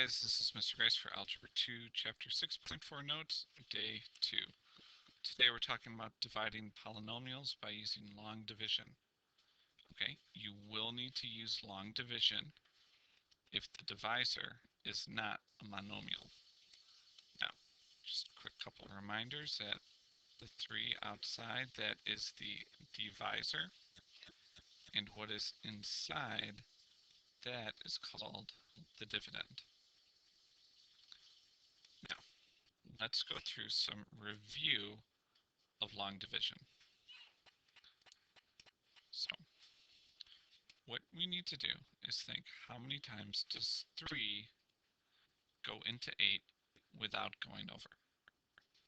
guys, this is Mr. Grice for Algebra 2, Chapter 6.4 Notes, Day 2. Today we're talking about dividing polynomials by using long division. Okay, you will need to use long division if the divisor is not a monomial. Now, just a quick couple of reminders that the 3 outside, that is the divisor, and what is inside, that is called the dividend. Now, let's go through some review of long division. So, what we need to do is think, how many times does 3 go into 8 without going over?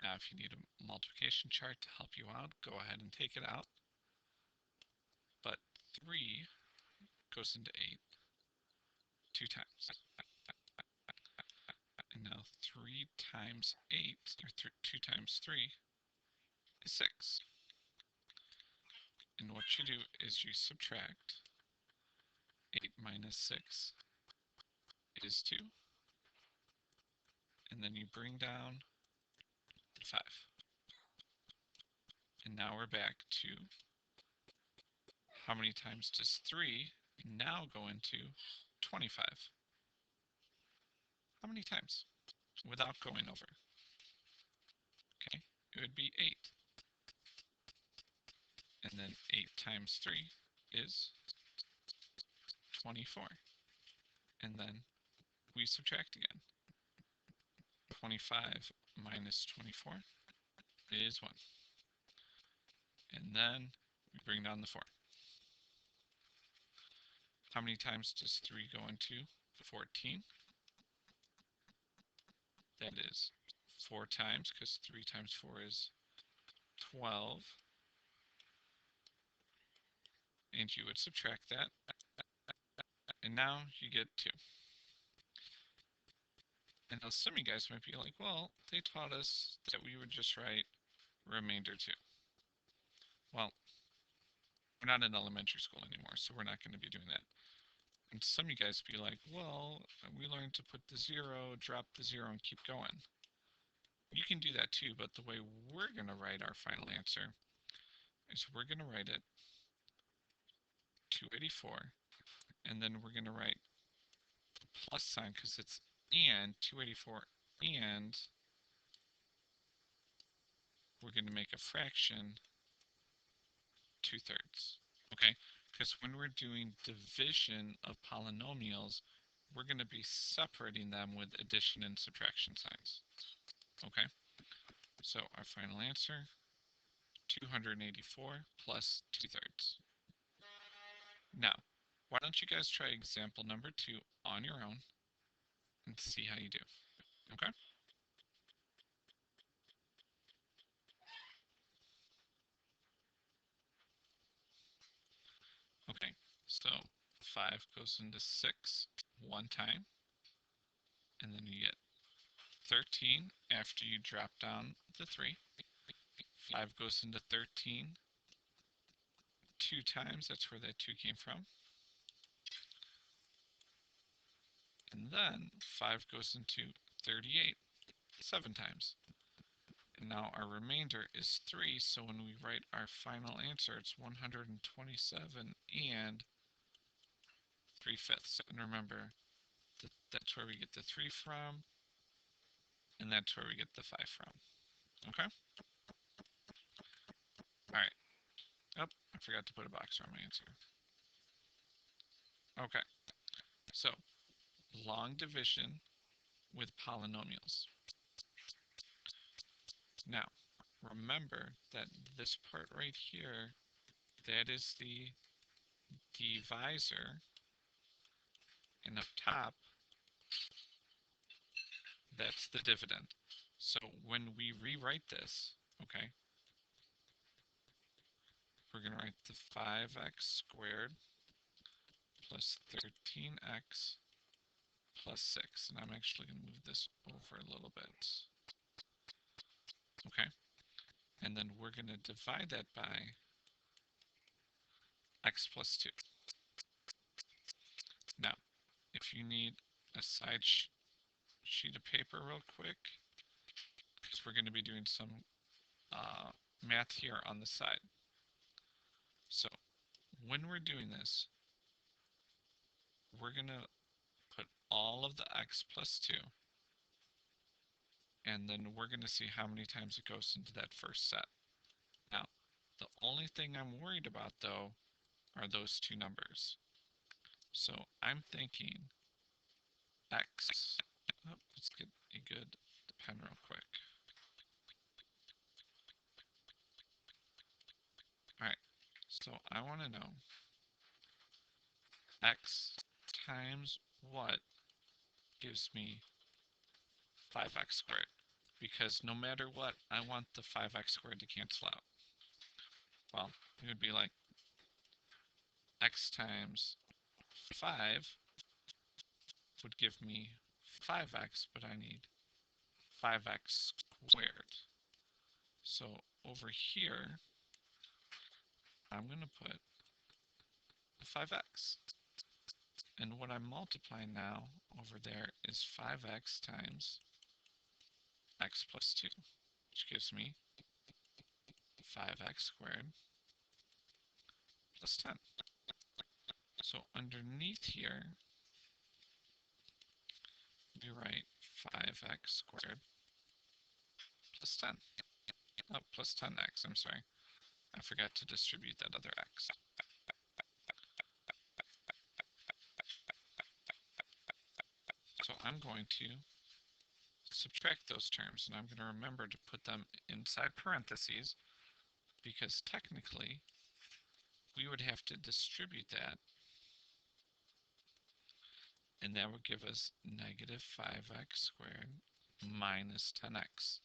Now, if you need a multiplication chart to help you out, go ahead and take it out. But 3 goes into 8 2 times. And now 3 times 8, or 2 times 3, is 6. And what you do is you subtract 8 minus 6 is 2. And then you bring down the 5. And now we're back to how many times does 3 now go into 25? How many times without going over? Okay, it would be 8. And then 8 times 3 is 24. And then we subtract again. 25 minus 24 is 1. And then we bring down the 4. How many times does 3 go into 14? That is 4 times, because 3 times 4 is 12. And you would subtract that. And now you get 2. And now some of you guys might be like, well, they taught us that we would just write remainder 2. Well, we're not in elementary school anymore, so we're not going to be doing that. And some of you guys be like, well, we learned to put the 0, drop the 0, and keep going. You can do that too, but the way we're going to write our final answer is we're going to write it 284, and then we're going to write the plus sign because it's and 284, and we're going to make a fraction 2/3. Okay, because when we're doing division of polynomials, we're going to be separating them with addition and subtraction signs. Okay, so our final answer, 284 plus 2/3. Now, why don't you guys try example number 2 on your own and see how you do, okay? Okay, so 5 goes into 6 one time, and then you get 13 after you drop down the 3. 5 goes into 13 2 times, that's where that 2 came from. And then 5 goes into 38 7 times. And now our remainder is 3, so when we write our final answer, it's 127 and 3/5. And remember, that's where we get the 3 from, and that's where we get the 5 from. Okay? Alright. Oh, I forgot to put a box around my answer. Okay. So, long division with polynomials. Now, remember that this part right here, that is the divisor, and up top, that's the dividend. So when we rewrite this, okay, we're going to write the 5x squared plus 13x plus 6. And I'm actually going to move this over a little bit. Okay, and then we're going to divide that by x plus 2. Now, if you need a side sheet of paper real quick because we're going to be doing some math here on the side. So when we're doing this, we're going to put all of the x plus 2, and then we're going to see how many times it goes into that first set. Now, the only thing I'm worried about, though, are those two numbers. So I'm thinking x, oh, let's get a good pen real quick. All right, so I want to know x times what gives me 5x squared, because no matter what, I want the 5x squared to cancel out. Well, it would be like x times 5 would give me 5x, but I need 5x squared. So over here, I'm going to put 5x. And what I'm multiplying now over there is 5x times x plus 2, which gives me 5x squared plus 10. So underneath here, we write 5x squared plus 10. Oh, plus 10x, I'm sorry. I forgot to distribute that other x. So I'm going to subtract those terms, and I'm going to remember to put them inside parentheses, because technically we would have to distribute that, and that would give us negative 5x squared minus 10x.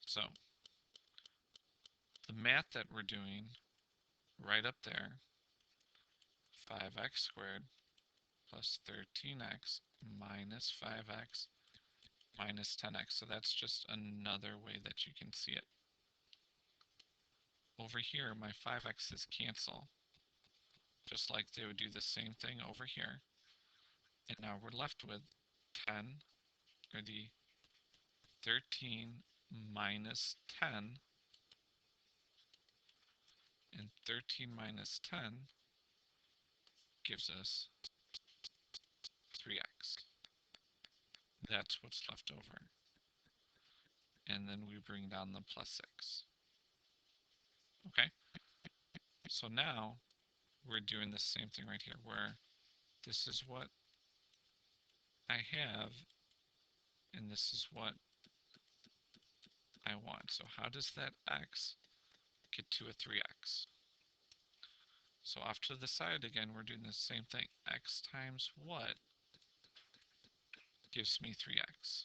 So the math that we're doing right up there, 5x squared plus 13x minus 5x minus 10x. So that's just another way that you can see it. Over here, my 5x's cancel, just like they would do the same thing over here. And now we're left with 10, or the 13 minus 10, and 13 minus 10 gives us 3x. That's what's left over. And then we bring down the plus 6. Okay? So now we're doing the same thing right here, where this is what I have, and this is what I want. So how does that x get to a 3x? So off to the side again, we're doing the same thing. X times what gives me 3x?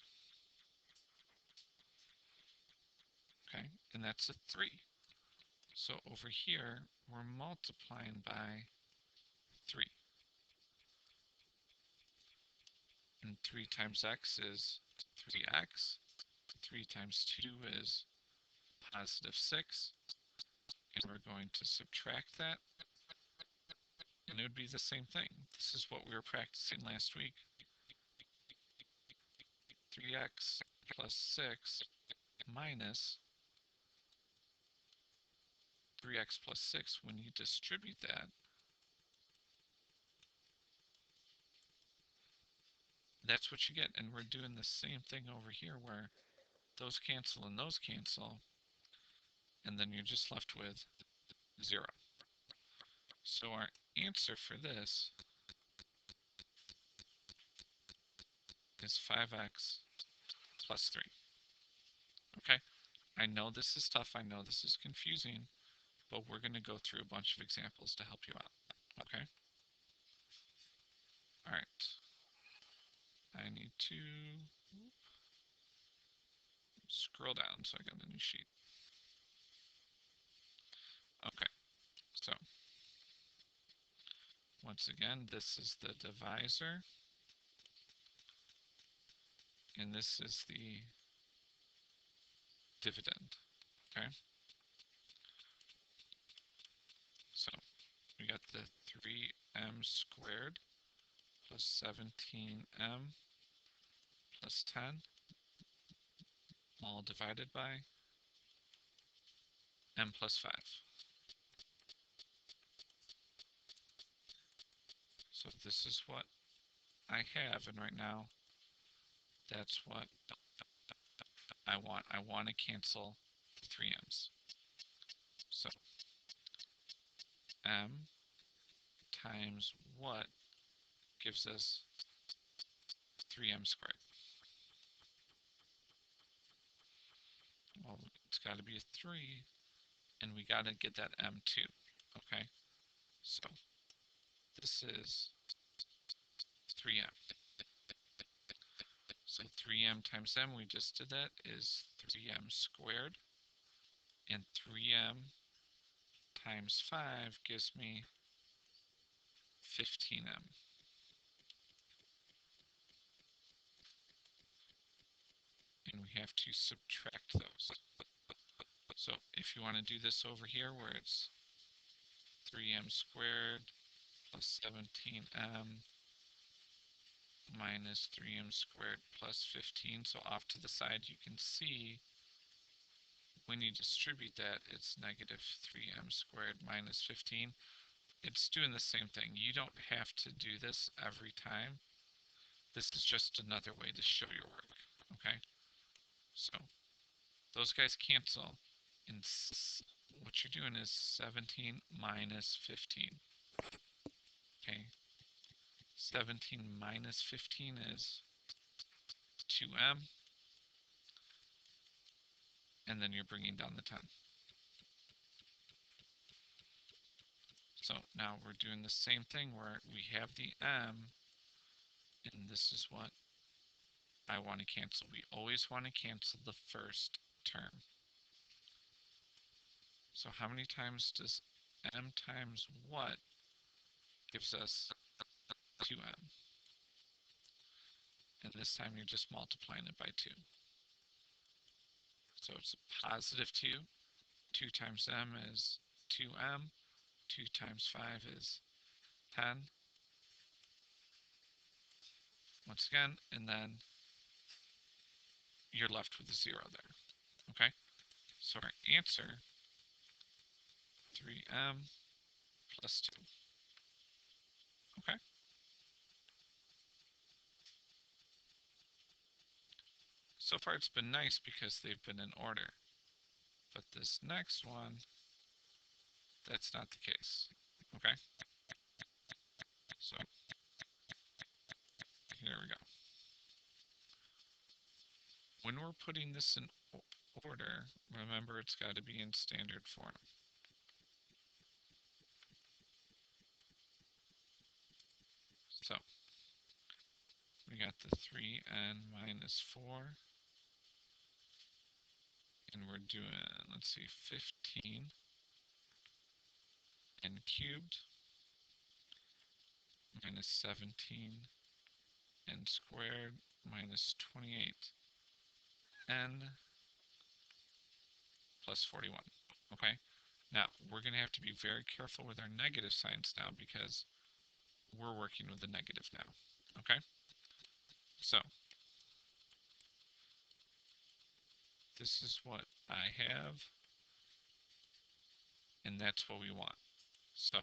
Okay, and that's a 3. So over here, we're multiplying by 3. And 3 times x is 3x. 3 times 2 is positive 6. And we're going to subtract that. And it would be the same thing. This is what we were practicing last week. 3x plus 6 minus 3x plus 6. When you distribute that, that's what you get. And we're doing the same thing over here, where those cancel and those cancel, and then you're just left with 0. So our answer for this is 5x plus 3. Okay, I know this is tough, I know this is confusing, but we're going to go through a bunch of examples to help you out. Okay? All right. I need to scroll down so I got a new sheet. Okay, so once again, this is the divisor, and this is the dividend. Okay, so we got the 3m squared plus 17m plus 10, all divided by m plus 5. So this is what I have, and right now, that's what I want. I want to cancel the 3m's. So m times what gives us 3m squared? Well, it's got to be a 3, and we got to get that m too. Okay, so this is 3m. So 3m times m, we just did that, is 3m squared, and 3m times 5 gives me 15m. And we have to subtract those. So if you want to do this over here where it's 3m squared plus 17m minus 3m squared plus 15, so off to the side you can see when you distribute that it's negative 3m squared minus 15. It's doing the same thing. You don't have to do this every time. This is just another way to show your work, okay? So those guys cancel, and what you're doing is 17 minus 15, okay? 17 minus 15 is 2m, and then you're bringing down the 10. So now we're doing the same thing where we have the m, and this is what I want to cancel. We always want to cancel the first term. So how many times does m times what gives us 2m? And this time you're just multiplying it by 2. So it's a positive 2. 2 times m is 2m. 2 times 5 is 10. Once again, and then you're left with a 0 there. Okay? So our answer, 3m plus 2. Okay? So far it's been nice because they've been in order. But this next one, that's not the case. Okay? So here we go. When we're putting this in order, remember it's got to be in standard form. So we got the 3n minus 4, and we're doing, let's see, 15 n cubed minus 17 n squared minus 28 n plus 41. Okay, now we're going to have to be very careful with our negative signs now because we're working with the negative now. Okay, so this is what I have, and that's what we want. So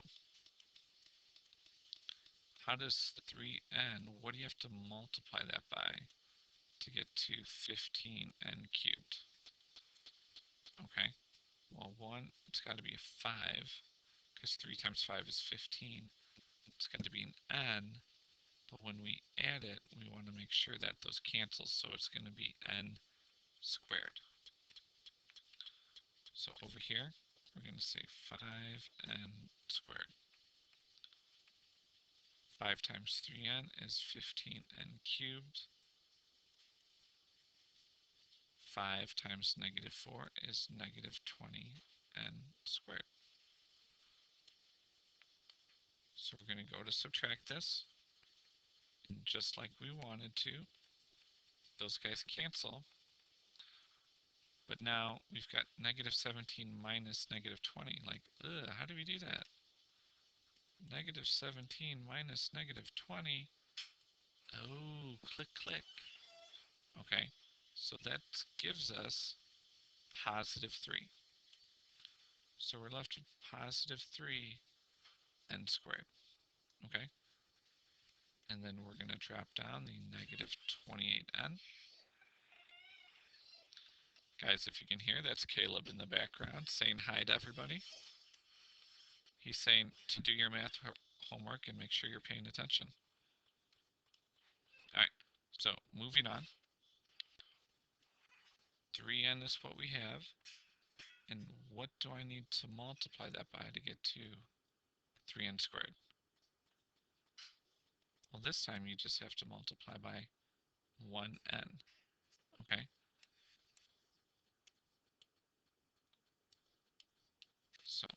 how does 3n, what do you have to multiply that by to get to 15n cubed? Okay, well, one, it's got to be a 5, because 3 times 5 is 15. It's got to be an n, but when we add it, we want to make sure that those cancel, so it's going to be n squared. So over here, we're going to say 5n squared. 5 times 3n is 15n cubed. 5 times negative 4 is negative 20n squared. So we're going to go to subtract this. And just like we wanted to, those guys cancel. But now we've got negative 17 minus negative 20. Like, ugh, how do we do that? Negative 17 minus negative 20. Oh, click, click. Okay, so that gives us positive 3. So we're left with positive 3n squared. Okay, and then we're going to drop down the negative 28n. Guys, if you can hear, that's Caleb in the background saying hi to everybody. He's saying to do your math homework and make sure you're paying attention. All right, so moving on. 3n is what we have. And what do I need to multiply that by to get to 3n squared? Well, this time you just have to multiply by 1n. Okay? So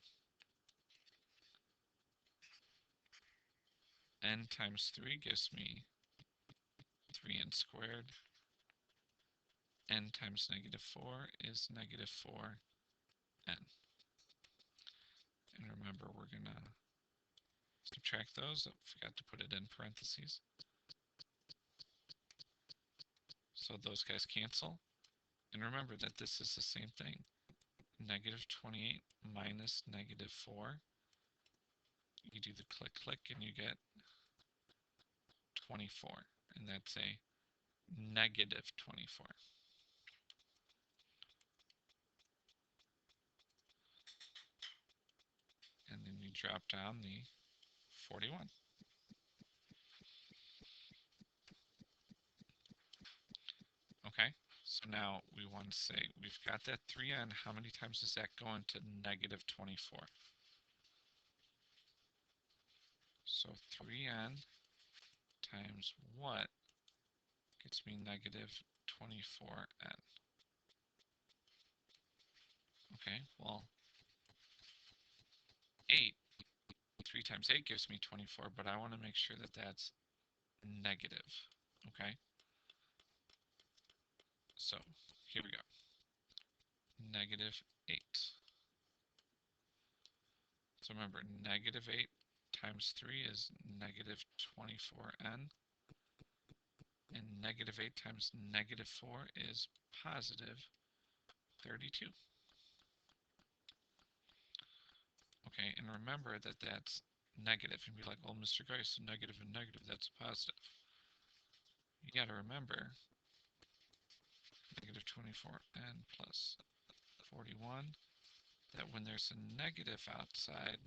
n times 3 gives me 3n squared. N times negative 4 is negative 4n. And remember, we're going to subtract those. I forgot to put it in parentheses. So those guys cancel. And remember that this is the same thing. Negative 28 minus negative 4. You do the click, click, and you get 24. And that's a negative 24. And then you drop down the 41. Okay, so now we want to say we've got that 3n. How many times does that go into negative 24? So 3n times what gets me negative 24n? Okay, well, 8. 3 times 8 gives me 24, but I want to make sure that that's negative. Okay, so here we go. Negative 8. So remember, negative 8 times 3 is negative 24n. And negative 8 times negative 4 is positive 32. Okay, and remember that that's negative. And be like, well, Mr. Grice, negative and negative, that's positive. You got to remember, negative 24n plus 41, that when there's a negative outside,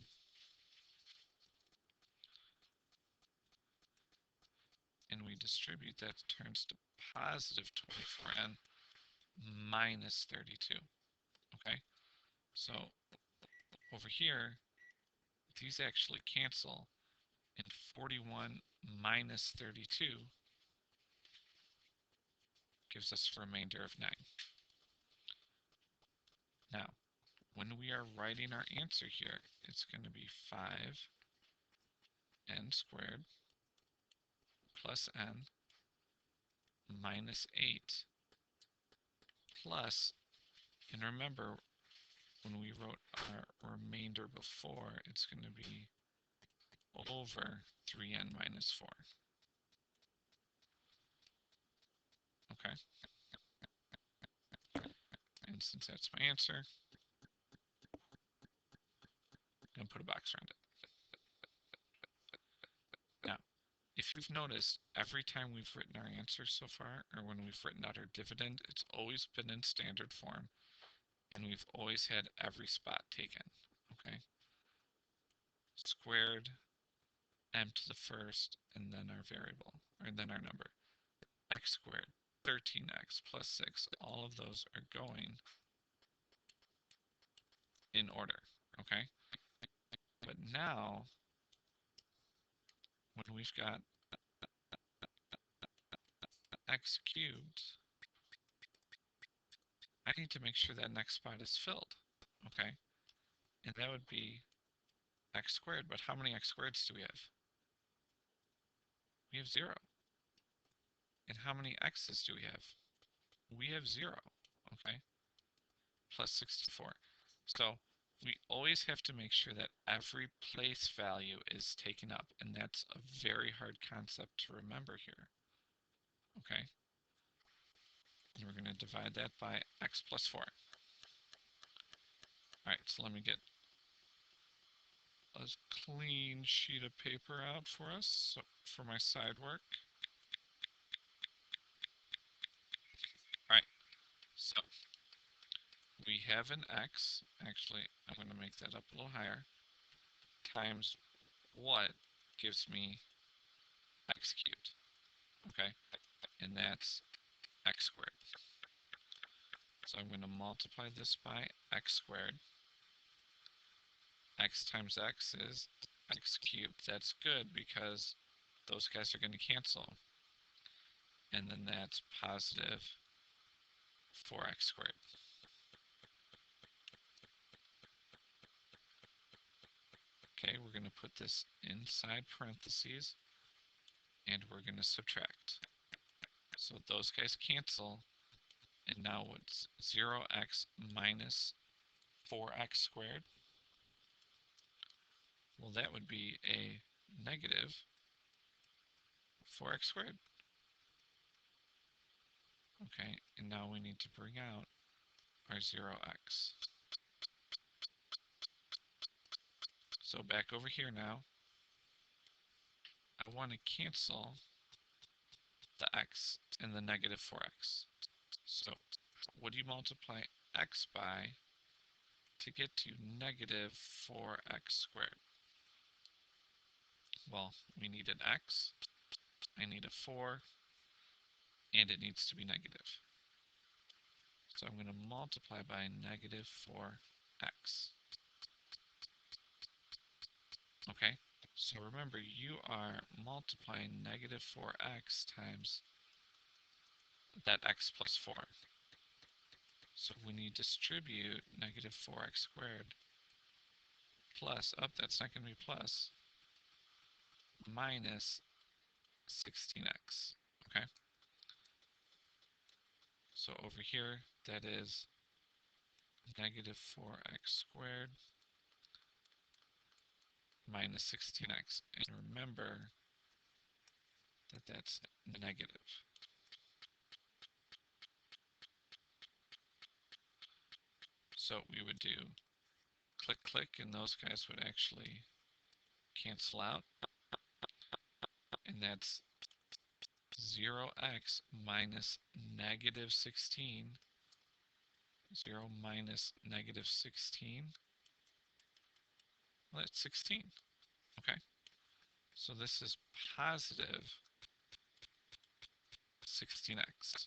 and we distribute, that turns to positive 24n minus 32. Okay, so over here, these actually cancel, and 41 minus 32 gives us a remainder of 9. Now, when we are writing our answer here, it's going to be 5n squared plus n minus 8 plus, and remember, when we wrote our remainder before, it's going to be over 3n minus 4. Okay? And since that's my answer, I'm going to put a box around it. Now, if you've noticed, every time we've written our answer so far, or when we've written out our dividend, it's always been in standard form, and we've always had every spot taken. Okay? Squared, m to the first, and then our variable, or then our number. X squared, 13x plus 6, all of those are going in order, okay? But now, when we've got x cubed, I need to make sure that next spot is filled, okay? And that would be x squared, but how many x squareds do we have? We have 0. And how many x's do we have? We have 0, okay? Plus 64. So we always have to make sure that every place value is taken up, and that's a very hard concept to remember here. Okay? And we're going to divide that by x plus 4. Alright, so let me get a clean sheet of paper out for us for my side work. Alright, so we have an x, actually I'm going to make that up a little higher, times what gives me x cubed, okay? And that's x squared. So I'm going to multiply this by x squared. X times x is x cubed. That's good because those guys are going to cancel. And then that's positive 4x squared. Okay, we're going to put this inside parentheses, and we're going to subtract. So those guys cancel, and now what's 0x minus 4x squared? Well, that would be a negative 4x squared. Okay, and now we need to bring out our 0x. So back over here now, I want to cancel the x and the negative 4x. So what do you multiply x by to get to negative 4x squared? Well, we need an x, I need a 4, and it needs to be negative. So I'm going to multiply by negative 4x. Okay, so remember, you are multiplying negative 4x times that x plus 4. So when you distribute negative 4x squared plus, that's not going to be plus, minus 16x, okay? So over here, that is negative 4x squared minus 16x. And remember that that's negative. So we would do click, click, and those guys would actually cancel out. And that's 0x minus negative 16. 0 minus negative 16. Well, that's 16. Okay. So this is positive 16x.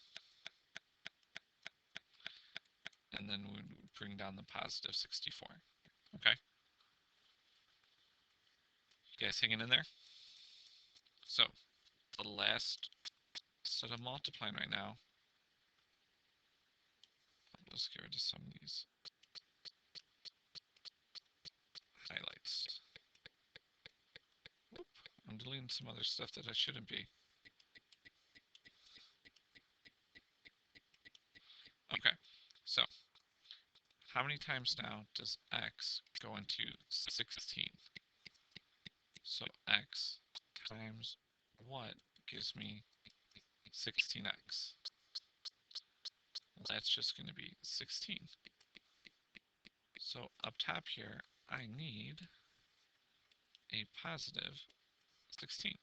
And then we would bring down the positive 64. Okay. You guys hanging in there? So the last set of multiplying right now, let's get rid of some of these highlights. Whoop, I'm deleting some other stuff that I shouldn't be. Okay, so how many times now does x go into 16? So x times what gives me 16x? Well, that's just going to be 16. So up top here, I need a positive 16.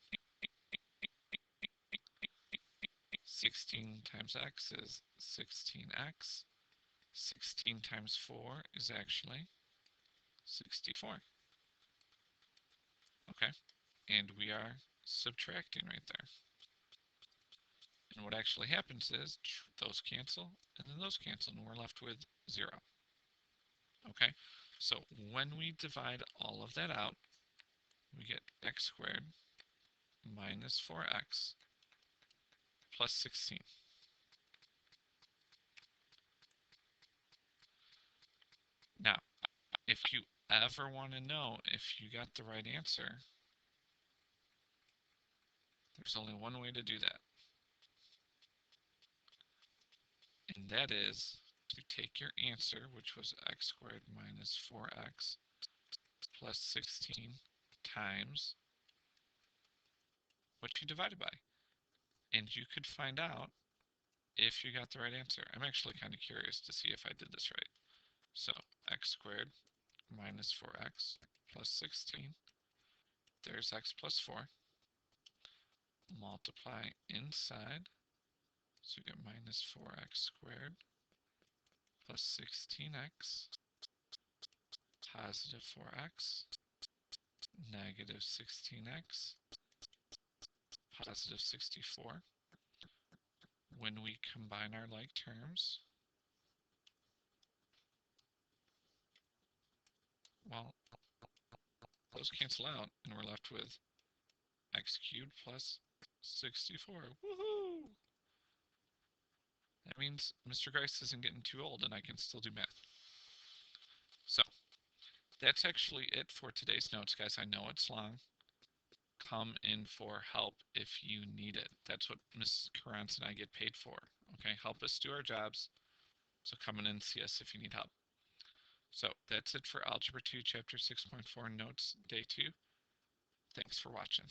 16 times x is 16x. 16 times 4 is actually 64. Okay, and we are subtracting right there. And what actually happens is those cancel, and then those cancel, and we're left with 0. Okay, so when we divide all of that out, we get x squared minus 4x plus 16. Now, if you ever want to know if you got the right answer, there's only one way to do that. And that is to take your answer, which was x squared minus 4x plus 16 times what you divided by. And you could find out if you got the right answer. I'm actually kind of curious to see if I did this right. So x squared minus 4x plus 16. There's x plus 4. Multiply inside. So you get minus 4x squared plus 16x, positive 4x, negative 16x, positive 64. When we combine our like terms, well, those cancel out, and we're left with x cubed plus 64. Woohoo! That means Mr. Grice isn't getting too old, and I can still do math. So, that's actually it for today's notes, guys. I know it's long. Come in for help if you need it. That's what Ms. Carranza and I get paid for. Okay, help us do our jobs. So come in and see us if you need help. So that's it for Algebra 2, Chapter 6.4 Notes, Day 2. Thanks for watching.